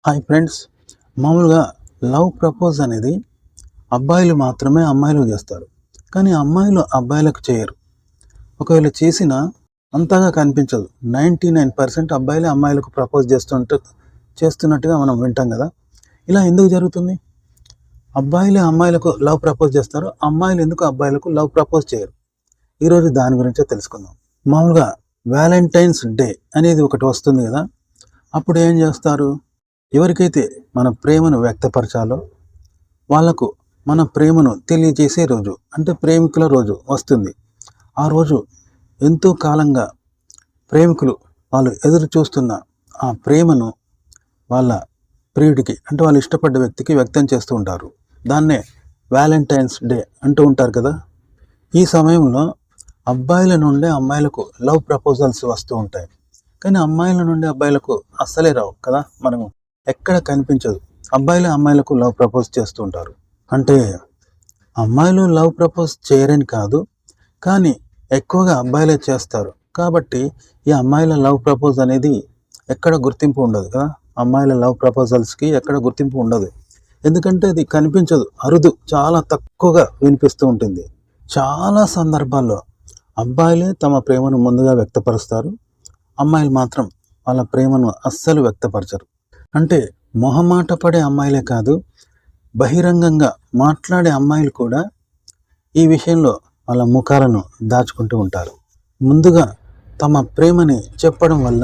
Hi friends, మామూలుగా love propose అనేది అబ్బాయిలు మాత్రమే అమ్మాయిలు చేస్తారు. కానీ అమ్మాయిలు అబ్బాయిలకు చేయరు. ఒకవేళ చేసినా అంతగా కనిపించదు. 99% అబ్బాయిలే అమ్మాయిలకు ప్రపోజ్ చేస్తున్నట్టుగా మనం వింటాం కదా. ఇలా ఎందుకు జరుగుతుంది? అబ్బాయిలే అమ్మాయిలకు లవ్ ప్రపోజ్ చేస్తారు, అమ్మాయిలు ఎందుకు అబ్బాయిలకు లవ్ ప్రపోజ్ చేయరు? ఈరోజు దాని గురించే తెలుసుకుందాం. మామూలుగా వ్యాలంటైన్స్ డే అనేది ఒకటి వస్తుంది కదా. అప్పుడు ఏం చేస్తారు? ఎవరికైతే మన ప్రేమను వ్యక్తపరచాలో వాళ్లకు మన ప్రేమను తెలియజేసే రోజు, అంటే ప్రేమికుల రోజు వస్తుంది. ఆ రోజు ఎంతో కాలంగా ప్రేమికులు వాళ్ళు ఎదురు చూస్తున్న ఆ ప్రేమను వాళ్ళ ప్రియుడికి, అంటే వాళ్ళు ఇష్టపడ్డ వ్యక్తికి వ్యక్తం చేస్తూ ఉంటారు. దాన్నే వ్యాలంటైన్స్ డే అంటూ ఉంటారు కదా. ఈ సమయంలో అబ్బాయిల నుండి అమ్మాయిలకు లవ్ ప్రపోజల్స్ వస్తూ ఉంటాయి. కానీ అమ్మాయిల నుండి అబ్బాయిలకు అస్సలే రావు కదా. మనము ఎక్కడ కనిపించదు. అబ్బాయిలు అమ్మాయిలకు లవ్ ప్రపోజ్ చేస్తూ ఉంటారు. అంటే అమ్మాయిలు లవ్ ప్రపోజ్ చేయరని కాదు, కానీ ఎక్కువగా అబ్బాయిలే చేస్తారు. కాబట్టి ఈ అమ్మాయిల లవ్ ప్రపోజ్ అనేది ఎక్కడ గుర్తింపు ఉండదు కదా. అమ్మాయిల లవ్ ప్రపోజల్స్కి ఎక్కడ గుర్తింపు ఉండదు. ఎందుకంటే అది కనిపించదు, అరుదు, చాలా తక్కువగా వినిపిస్తూ ఉంటుంది. చాలా సందర్భాల్లో అబ్బాయిలే తమ ప్రేమను ముందుగా వ్యక్తపరుస్తారు, అమ్మాయిలు మాత్రం వాళ్ళ ప్రేమను అస్సలు వ్యక్తపరచరు. అంటే మొహమాట పడే అమ్మాయిలే కాదు, బహిరంగంగా మాట్లాడే అమ్మాయిలు కూడా ఈ విషయంలో వాళ్ళ ముఖాలను దాచుకుంటూ ఉంటారు. ముందుగా తమ ప్రేమని చెప్పడం వల్ల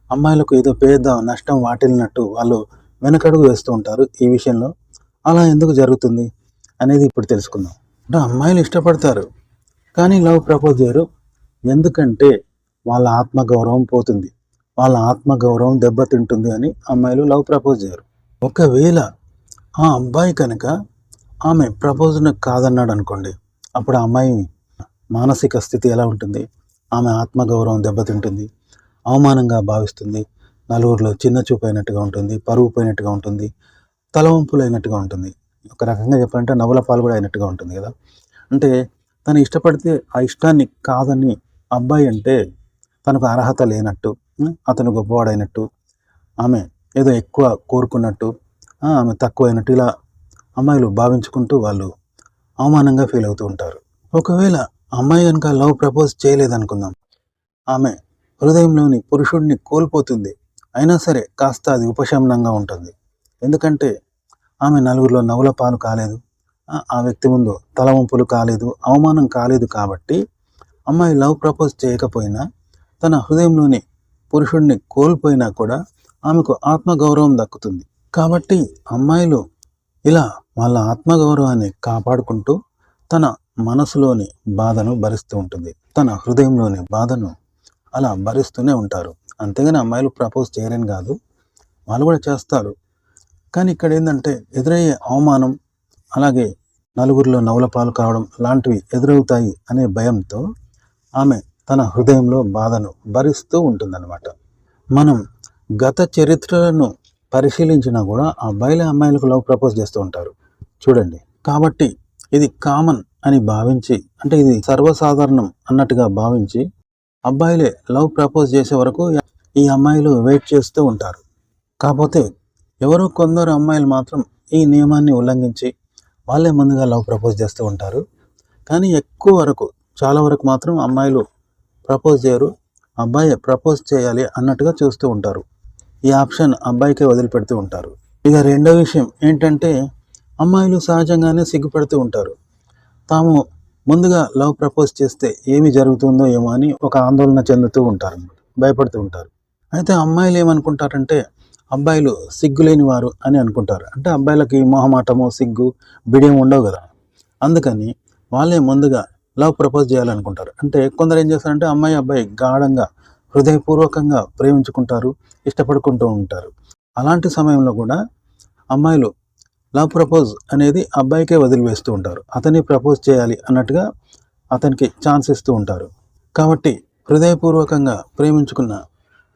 అమ్మాయిలకు ఏదో పేద నష్టం వాటిల్లినట్టు వాళ్ళు వెనకడుగు వేస్తూ ఉంటారు ఈ విషయంలో. అలా ఎందుకు జరుగుతుంది అనేది ఇప్పుడు తెలుసుకుందాం. అంటే అమ్మాయిలు ఇష్టపడతారు కానీ లవ్ ప్రపోజ్ చేయరు. ఎందుకంటే వాళ్ళ ఆత్మగౌరవం పోతుంది, వాళ్ళ ఆత్మగౌరవం దెబ్బతింటుంది అని అమ్మాయిలు లవ్ ప్రపోజ్ చేయరు. ఒకవేళ ఆ అబ్బాయి కనుక ఆమె ప్రపోజ్ను కాదన్నాడు అనుకోండి, అప్పుడు ఆ అమ్మాయి మానసిక స్థితి ఎలా ఉంటుంది? ఆమె ఆత్మగౌరవం దెబ్బతింటుంది, అవమానంగా భావిస్తుంది, నలుగురిలో చిన్న చూపు అయినట్టుగా ఉంటుంది, పరువు పోయినట్టుగా ఉంటుంది, తలవంపులైనట్టుగా ఉంటుంది. ఒక రకంగా చెప్పాలంటే నవ్వుల పాలు కూడా అయినట్టుగా ఉంటుంది కదా. అంటే తను ఇష్టపడితే ఆ ఇష్టాన్ని కాదని అబ్బాయి అంటే తనకు అర్హత లేనట్టు, అతను గొప్పవాడైనట్టు, ఆమె ఏదో ఎక్కువ కోరుకున్నట్టు, ఆమె తక్కువైనట్టు, ఇలా అమ్మాయిలు భావించుకుంటూ వాళ్ళు అవమానంగా ఫీల్ అవుతూ ఉంటారు. ఒకవేళ అమ్మాయి కనుక లవ్ ప్రపోజ్ చేయలేదనుకుందాం, ఆమె హృదయంలోని పురుషుడిని కోల్పోతుంది. అయినా సరే కాస్త అది ఉపశమనంగా ఉంటుంది. ఎందుకంటే ఆమె నలుగురిలో నవ్వుల పాలు కాలేదు, ఆ వ్యక్తి ముందు తలవంపులు కాలేదు, అవమానం కాలేదు. కాబట్టి అమ్మాయి లవ్ ప్రపోజ్ చేయకపోయినా, తన హృదయంలోని పురుషుడిని కోల్పోయినా కూడా ఆమెకు ఆత్మగౌరవం దక్కుతుంది. కాబట్టి అమ్మాయిలు ఇలా వాళ్ళ ఆత్మగౌరవాన్ని కాపాడుకుంటూ తన మనసులోని బాధను భరిస్తూ ఉంటుంది, తన హృదయంలోని బాధను అలా భరిస్తూనే ఉంటారు. అంతేగాని అమ్మాయిలు ప్రపోజ్ చేయరని కాదు, వాళ్ళు కూడా చేస్తారు. కానీ ఇక్కడ ఏంటంటే ఎదురయ్యే అవమానం, అలాగే నలుగురిలో నవ్వుల పాలు కావడం లాంటివి ఎదురవుతాయి అనే భయంతో ఆమె తన హృదయంలో బాధను భరిస్తూ ఉంటుందన్నమాట. మనం గత చరిత్రలను పరిశీలించినా కూడా అబ్బాయిలే అమ్మాయిలకు లవ్ ప్రపోజ్ చేస్తూ ఉంటారు చూడండి. కాబట్టి ఇది కామన్ అని భావించి, అంటే ఇది సర్వసాధారణం అన్నట్టుగా భావించి అబ్బాయిలే లవ్ ప్రపోజ్ చేసే వరకు ఈ అమ్మాయిలు వెయిట్ చేస్తూ ఉంటారు. కాకపోతే ఎవరో కొందరు అమ్మాయిలు మాత్రం ఈ నియమాన్ని ఉల్లంఘించి వాళ్ళే ముందుగా లవ్ ప్రపోజ్ చేస్తూ ఉంటారు. కానీ ఎక్కువ వరకు, చాలా వరకు మాత్రం అమ్మాయిలు ప్రపోజ్ చేయరు, అబ్బాయి ప్రపోజ్ చేయాలి అన్నట్టుగా చూస్తూ ఉంటారు. ఈ ఆప్షన్ అబ్బాయికే వదిలిపెడుతూ ఉంటారు. ఇక రెండో విషయం ఏంటంటే, అమ్మాయిలు సహజంగానే సిగ్గుపడుతూ ఉంటారు. తాము ముందుగా లవ్ ప్రపోజ్ చేస్తే ఏమి జరుగుతుందో ఏమో అని ఒక ఆందోళన చెందుతూ ఉంటారు, భయపడుతూ ఉంటారు. అయితే అమ్మాయిలు ఏమనుకుంటారంటే, అబ్బాయిలు సిగ్గులేని వారు అని అనుకుంటారు. అంటే అబ్బాయిలకి మొహమాటము, సిగ్గు, బిడియం ఉండవు కదా. అందుకని వాళ్ళే ముందుగా లవ్ ప్రపోజ్ చేయాలనుకుంటారు. అంటే కొందరు ఏం చేస్తారంటే, అమ్మాయి అబ్బాయి గాఢంగా హృదయపూర్వకంగా ప్రేమించుకుంటారు, ఇష్టపడుకుంటూ ఉంటారు. అలాంటి సమయంలో కూడా అమ్మాయిలు లవ్ ప్రపోజ్ అనేది అబ్బాయికే వదిలివేస్తూ ఉంటారు. అతన్ని ప్రపోజ్ చేయాలి అన్నట్టుగా అతనికి ఛాన్స్ ఇస్తూ ఉంటారు. కాబట్టి హృదయపూర్వకంగా ప్రేమించుకున్న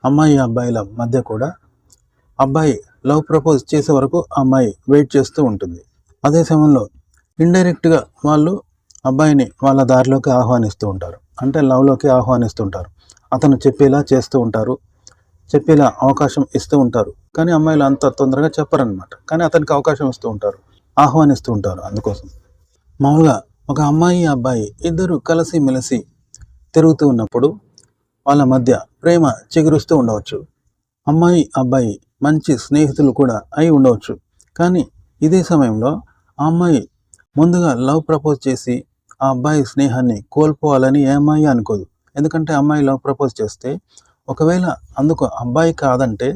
అమ్మాయి అబ్బాయిల మధ్య కూడా అబ్బాయి లవ్ ప్రపోజ్ చేసే వరకు అమ్మాయి వెయిట్ చేస్తూ ఉంటుంది. అదే సమయంలో ఇండైరెక్ట్గా వాళ్ళు అబ్బాయిని వాళ్ళ దారిలోకి ఆహ్వానిస్తూ ఉంటారు, అంటే లవ్లోకి ఆహ్వానిస్తూ ఉంటారు. అతను చెప్పేలా చేస్తూ ఉంటారు, చెప్పేలా అవకాశం ఇస్తూ ఉంటారు. కానీ అమ్మాయిలు అంత తొందరగా చెప్పరనమాట. కానీ అతనికి అవకాశం ఇస్తూ ఉంటారు, ఆహ్వానిస్తూ ఉంటారు అందుకోసం. మామూలుగా ఒక అమ్మాయి అబ్బాయి ఇద్దరు కలిసి మెలిసి తిరుగుతూ ఉన్నప్పుడు వాళ్ళ మధ్య ప్రేమ చిగురుస్తూ ఉండవచ్చు. అమ్మాయి అబ్బాయి మంచి స్నేహితులు కూడా అయి ఉండవచ్చు. కానీ ఇదే సమయంలో ఆ అమ్మాయి ముందుగా లవ్ ప్రపోజ్ చేసి ఆ అబ్బాయి స్నేహాన్ని కోల్పోవాలని ఏ అమ్మాయి అనుకోదు. ఎందుకంటే అమ్మాయి లవ్ ప్రపోజ్ చేస్తే ఒకవేళ అందుకు అబ్బాయి కాదంటే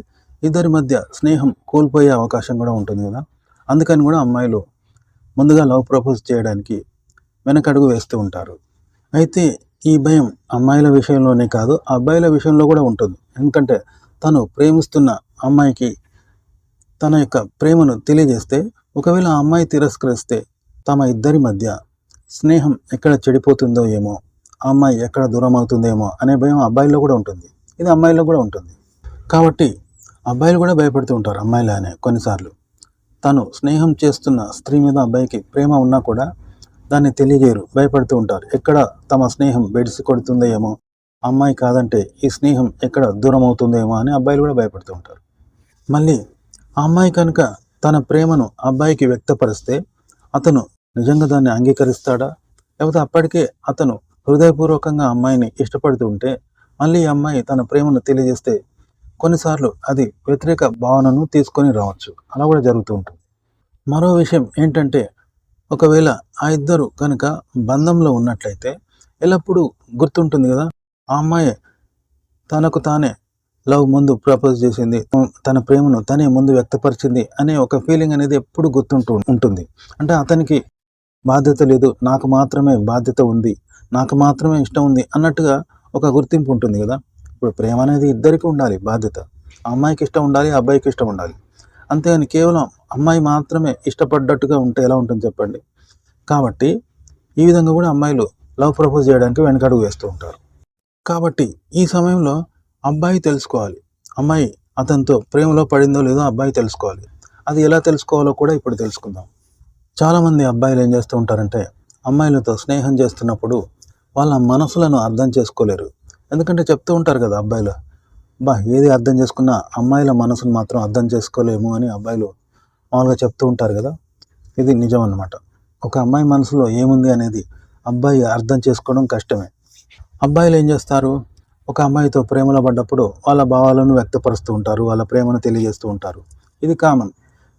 ఇద్దరి మధ్య స్నేహం కోల్పోయే అవకాశం కూడా ఉంటుంది కదా. అందుకని కూడా అమ్మాయిలు ముందుగా లవ్ ప్రపోజ్ చేయడానికి వెనకడుగు వేస్తూ ఉంటారు. అయితే ఈ భయం అమ్మాయిల విషయంలోనే కాదు, అబ్బాయిల విషయంలో కూడా ఉంటుంది. ఎందుకంటే తను ప్రేమిస్తున్న అమ్మాయికి తన యొక్క ప్రేమను తెలియజేస్తే ఒకవేళ ఆ అమ్మాయి తిరస్కరిస్తే తమ ఇద్దరి మధ్య స్నేహం ఎక్కడ చెడిపోతుందో ఏమో, ఆ అమ్మాయి ఎక్కడ దూరం అవుతుందేమో అనే భయం అబ్బాయిల్లో కూడా ఉంటుంది. ఇది అమ్మాయిల్లో కూడా ఉంటుంది. కాబట్టి అబ్బాయిలు కూడా భయపడుతూ ఉంటారు అమ్మాయిలానే కొన్నిసార్లు. తను స్నేహం చేస్తున్న స్త్రీ మీద అబ్బాయికి ప్రేమ ఉన్నా కూడా దాన్ని తెలియజేయరు, భయపడుతూ ఉంటారు. ఎక్కడ తమ స్నేహం బెడిసి కొడుతుందో ఏమో, అమ్మాయి కాదంటే ఈ స్నేహం ఎక్కడ దూరం అవుతుందో ఏమో అని అబ్బాయిలు కూడా భయపడుతూ ఉంటారు. మళ్ళీ ఆ అమ్మాయి కనుక తన ప్రేమను అబ్బాయికి వ్యక్తపరిస్తే అతను నిజంగా దాన్ని అంగీకరిస్తాడా, లేకపోతే అప్పటికే అతను హృదయపూర్వకంగా అమ్మాయిని ఇష్టపడుతూ ఉంటే మళ్ళీ ఈ అమ్మాయి తన ప్రేమను తెలియజేస్తే కొన్నిసార్లు అది వ్యతిరేక భావనను తీసుకొని రావచ్చు. అలా కూడా జరుగుతూ ఉంటుంది. మరో విషయం ఏంటంటే ఒకవేళ ఆ ఇద్దరు కనుక బంధంలో ఉన్నట్లయితే ఎల్లప్పుడూ గుర్తుంటుంది కదా, ఆ అమ్మాయి తనకు తానే లవ్ ముందు ప్రపోజ్ చేసింది, తన ప్రేమను తనే ముందు వ్యక్తపరిచింది అనే ఒక ఫీలింగ్ అనేది ఎప్పుడు గుర్తుంటూ ఉంటుంది. అంటే అతనికి బాధ్యత లేదు, నాకు మాత్రమే బాధ్యత ఉంది, నాకు మాత్రమే ఇష్టం ఉంది అన్నట్టుగా ఒక గుర్తింపు ఉంటుంది కదా. ఇప్పుడు ప్రేమ అనేది ఇద్దరికి ఉండాలి బాధ్యత. ఆ అమ్మాయికి ఇష్టం ఉండాలి, ఆ అబ్బాయికి ఇష్టం ఉండాలి. అంతేగాని కేవలం అమ్మాయి మాత్రమే ఇష్టపడ్డట్టుగా ఉంటే ఎలా ఉంటుంది చెప్పండి. కాబట్టి ఈ విధంగా కూడా అమ్మాయిలు లవ్ ప్రపోజ్ చేయడానికి వెనకడుగు వేస్తూ ఉంటారు. కాబట్టి ఈ సమయంలో అబ్బాయి తెలుసుకోవాలి, అమ్మాయి అతనితో ప్రేమలో పడిందో లేదో అబ్బాయి తెలుసుకోవాలి. అది ఎలా తెలుసుకోవాలో కూడా ఇప్పుడు తెలుసుకుందాం. చాలామంది అబ్బాయిలు ఏం చేస్తూ ఉంటారంటే అమ్మాయిలతో స్నేహం చేస్తున్నప్పుడు వాళ్ళ మనసులను అర్థం చేసుకోలేరు. ఎందుకంటే చెప్తూ ఉంటారు కదా అబ్బాయిలు, ఏది అర్థం చేసుకున్నా అమ్మాయిల మనసును మాత్రం అర్థం చేసుకోలేము అని అబ్బాయిలు మామూలుగా చెప్తూ ఉంటారు కదా. ఇది నిజం అన్నమాట. ఒక అమ్మాయి మనసులో ఏముంది అనేది అబ్బాయి అర్థం చేసుకోవడం కష్టమే. అబ్బాయిలు ఏం చేస్తారు, ఒక అమ్మాయితో ప్రేమలో పడ్డప్పుడు వాళ్ళ భావాలను వ్యక్తపరుస్తూ ఉంటారు, వాళ్ళ ప్రేమను తెలియజేస్తూ ఉంటారు. ఇది కామన్.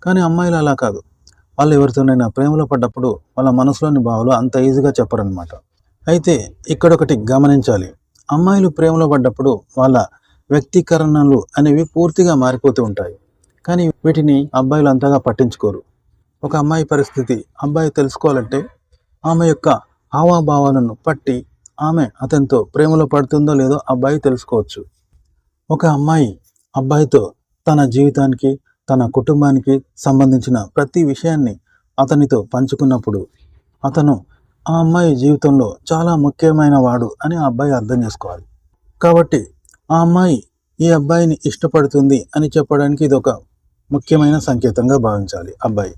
కానీ అమ్మాయిలు అలా కాదు. వాళ్ళు ఎవరితోనైనా ప్రేమలో పడ్డప్పుడు వాళ్ళ మనసులోని భావాలు అంత ఈజీగా చెప్పరనమాట. అయితే ఇక్కడొకటి గమనించాలి, అమ్మాయిలు ప్రేమలో పడ్డప్పుడు వాళ్ళ వ్యక్తీకరణలు అనేవి పూర్తిగా మారిపోతూ ఉంటాయి. కానీ వీటిని అబ్బాయిలు అంతగా పట్టించుకోరు. ఒక అమ్మాయి పరిస్థితి అబ్బాయి తెలుసుకోవాలంటే ఆమె యొక్క హావభావాలను పట్టి ఆమె అతనితో ప్రేమలో పడుతుందో లేదో అబ్బాయి తెలుసుకోవచ్చు. ఒక అమ్మాయి అబ్బాయితో తన జీవితానికి, తన కుటుంబానికి సంబంధించిన ప్రతి విషయాన్ని అతనితో పంచుకున్నప్పుడు అతను ఆ అమ్మాయి జీవితంలో చాలా ముఖ్యమైన వాడు అని ఆ అబ్బాయి అర్థం చేసుకోవాలి. కాబట్టి ఆ అమ్మాయి ఈ అబ్బాయిని ఇష్టపడుతుంది అని చెప్పడానికి ఇది ఒక ముఖ్యమైన సంకేతంగా భావించాలి అబ్బాయి.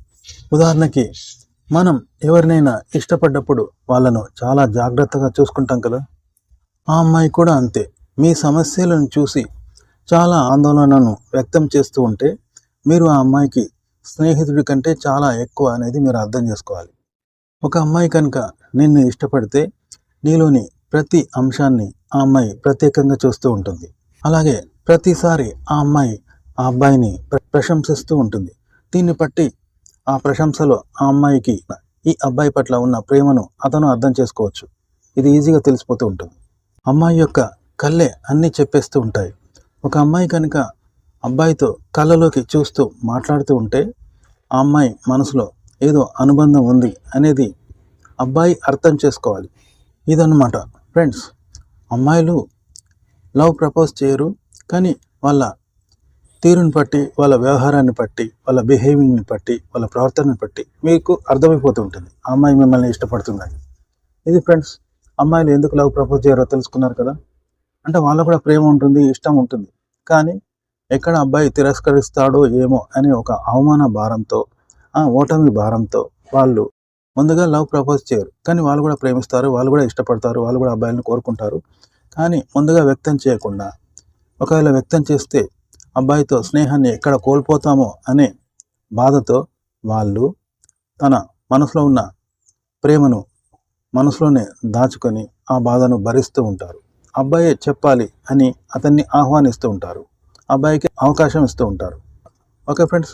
ఉదాహరణకి మనం ఎవరినైనా ఇష్టపడ్డప్పుడు వాళ్ళను చాలా జాగ్రత్తగా చూసుకుంటాం కదా. ఆ అమ్మాయి కూడా అంతే. మీ సమస్యలను చూసి చాలా ఆందోళనను వ్యక్తం చేస్తూ ఉంటే మీరు ఆ అమ్మాయికి స్నేహితుడి కంటే చాలా ఎక్కువ అనేది మీరు అర్థం చేసుకోవాలి. ఒక అమ్మాయి కనుక నిన్ను ఇష్టపడితే నీలోని ప్రతి అంశాన్ని ఆ అమ్మాయి ప్రత్యేకంగా చూస్తూ ఉంటుంది. అలాగే ప్రతిసారి ఆ అమ్మాయి ఆ అబ్బాయిని ప్రశంసిస్తూ ఉంటుంది. దీన్ని బట్టి ఆ ప్రశంసలో ఆ అమ్మాయికి ఈ అబ్బాయి పట్ల ఉన్న ప్రేమను అతను అర్థం చేసుకోవచ్చు. ఇది ఈజీగా తెలిసిపోతూ ఉంటుంది. అమ్మాయి యొక్క కళ్ళే అన్నీ చెప్పేస్తూ ఉంటాయి. ఒక అమ్మాయి కనుక అబ్బాయితో కళ్ళలోకి చూస్తూ మాట్లాడుతూ ఉంటే ఆ అమ్మాయి మనసులో ఏదో అనుబంధం ఉంది అనేది అబ్బాయి అర్థం చేసుకోవాలి. ఇదన్నమాట ఫ్రెండ్స్. అమ్మాయిలు లవ్ ప్రపోజ్ చేయరు, కానీ వాళ్ళ తీరుని బట్టి, వాళ్ళ వ్యవహారాన్ని బట్టి, వాళ్ళ బిహేవింగ్ని బట్టి, వాళ్ళ ప్రవర్తనని బట్టి మీకు అర్థమైపోతూ ఉంటుంది ఆ అమ్మాయి మిమ్మల్ని ఇష్టపడుతుందని. ఇది ఫ్రెండ్స్, అమ్మాయిలు ఎందుకు లవ్ ప్రపోజ్ చేయరో తెలుసుకున్నారు కదా. అంటే వాళ్ళకు కూడా ప్రేమ ఉంటుంది, ఇష్టం ఉంటుంది. కానీ ఎక్కడ అబ్బాయి తిరస్కరిస్తాడో ఏమో అనే ఒక అవమాన భారంతో, ఓటమి భారంతో వాళ్ళు ముందుగా లవ్ ప్రపోజ్ చేయరు. కానీ వాళ్ళు కూడా ప్రేమిస్తారు, వాళ్ళు కూడా ఇష్టపడతారు, వాళ్ళు కూడా అబ్బాయిలను కోరుకుంటారు. కానీ ముందుగా వ్యక్తం చేయకుండా ఒకవేళ వ్యక్తం చేస్తే అబ్బాయితో స్నేహాన్ని ఎక్కడ కోల్పోతామో అనే బాధతో వాళ్ళు తన మనసులో ఉన్న ప్రేమను మనసులోనే దాచుకొని ఆ బాధను భరిస్తూ ఉంటారు. అబ్బాయే చెప్పాలి అని అతన్ని ఆహ్వానిస్తూ ఉంటారు, అబ్బాయికి అవకాశం ఇస్తూ ఉంటారు. ఓకే ఫ్రెండ్స్,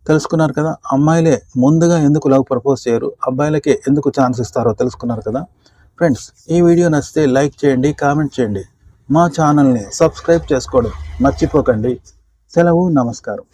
తెలుసుకున్నారు కదా, అమ్మాయిలే ముందుగా ఎందుకు లవ్ ప్రపోజ్ చేయరు, అబ్బాయిలకే ఎందుకు ఛాన్స్ ఇస్తారో తెలుసుకున్నారు కదా ఫ్రెండ్స్. ఈ వీడియో నచ్చితే లైక్ చేయండి, కామెంట్ చేయండి, మా ఛానల్ని సబ్స్క్రైబ్ చేసుకోవడం మర్చిపోకండి. సెలవు, నమస్కారం.